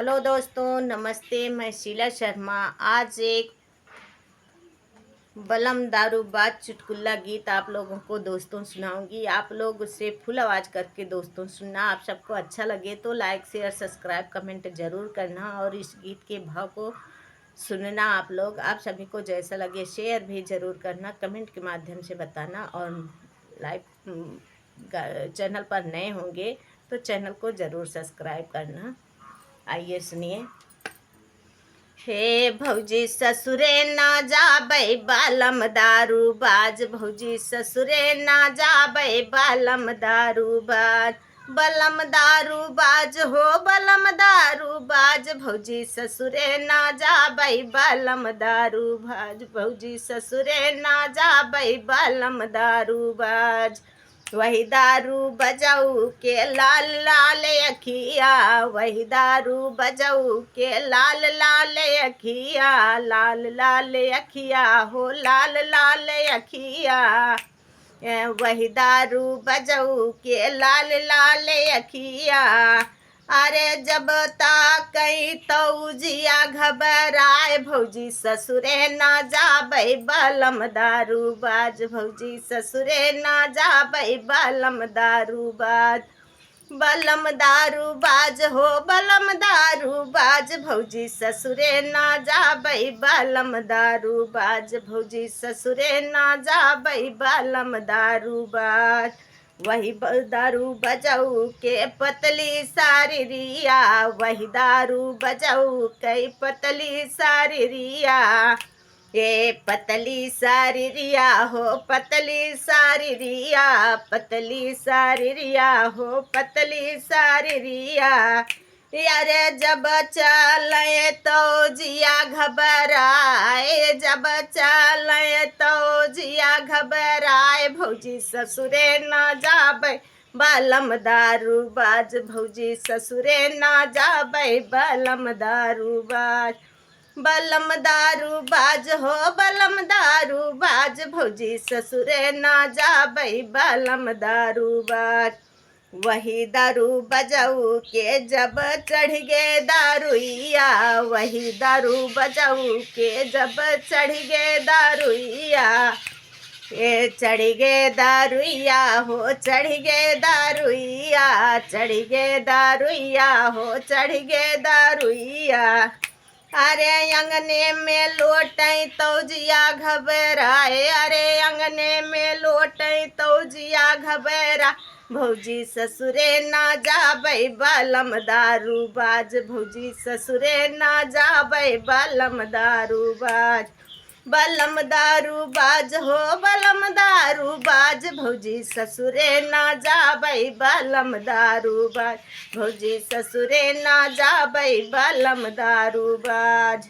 Hello दोस्तों, नमस्ते। मैं शीला शर्मा आज एक बलम दारूबाज चुटकुला गीत आप लोगों को दोस्तों सुनाऊंगी। आप लोग उसे फुल आवाज़ करके दोस्तों सुनना। आप सबको अच्छा लगे तो लाइक शेयर सब्सक्राइब कमेंट ज़रूर करना और इस गीत के भाव को सुनना। आप सभी को जैसा लगे शेयर भी ज़रूर करना, कमेंट के माध्यम से बताना। और लाइव चैनल पर नए होंगे तो चैनल को ज़रूर सब्सक्राइब करना। आइए सुनिए। हे भौजी ससुरे ना जाबै बालम दारूबाज, भौजी ससुरे ना जाबै बालम दारूबाज। बलम दारूबाज हो बलम दारूबाज, भौजी ससुरे ना जाबै बालम दारूबाज, भौजी ससुरे ना जाबै बालम दारूबाज। वही दारू बजाऊ के लाल लाल अखिया, वही दारू बजाऊ के लाल लाल अखिया, लाल लाल अखिया हो लाल लाल अखिया। वही दारू बजाऊ के लाल लाल अखिया। अरे जब ताकई तौजिया घबराए, भौजी ससुरे ना जाबै बालम दारूबाज, भौजी ससुरे ना जाबै बालम दारूबाज। बलम दारूबाज हो बलम दारूबाज, भौजी ससुरे ना जाबै बालम दारूबाज, भौजी ससुरे ना जाबै बालम दारूबाज। वही दारू बजाऊ के पतली सारी रिया, वही दारू बजाऊ के पतली सारी रिया। ये पतली सारी रिया हो पतली सारी रिया, पतली सारी रिया हो पतली सारी रिया। यारे जब चले तो जिया घबराए, जब चले तो जिया घबराए, भौजी ससुरे ना जाबै बालम दारूबाज, भौजी ससुरे ना जाबै बालम दारूबाज। बलम दारूबाज हो बलम दारूबाज, भौजी ससुरे ना जाबै बालम दारूबाज। वही दारू बजाऊ के जब चढ़ गे दारुइया, वही दारू बजाऊ के जब चढ़ गे दारुइया। ये चढ़ गे दारुइया हो चढ़ गे दारुइया, चढ़ गे दारुइया हो चढ़ गे दारुइया। अरे अंगने में लोटई तौजिया घबराए, अरे अंगने में लोटई तौजिया घबरा, भौजी ससुरे ना जाबै बालम दारूबाज, भौजी ससुरे ना जाबै बालम दारूबाज। बलम दारूबाज हो बलम दारूबाज, भौजी ससुरे ना जाबै बालम दारूबाज, भौजी ससुरे ना जाबै बालम दारूबाज।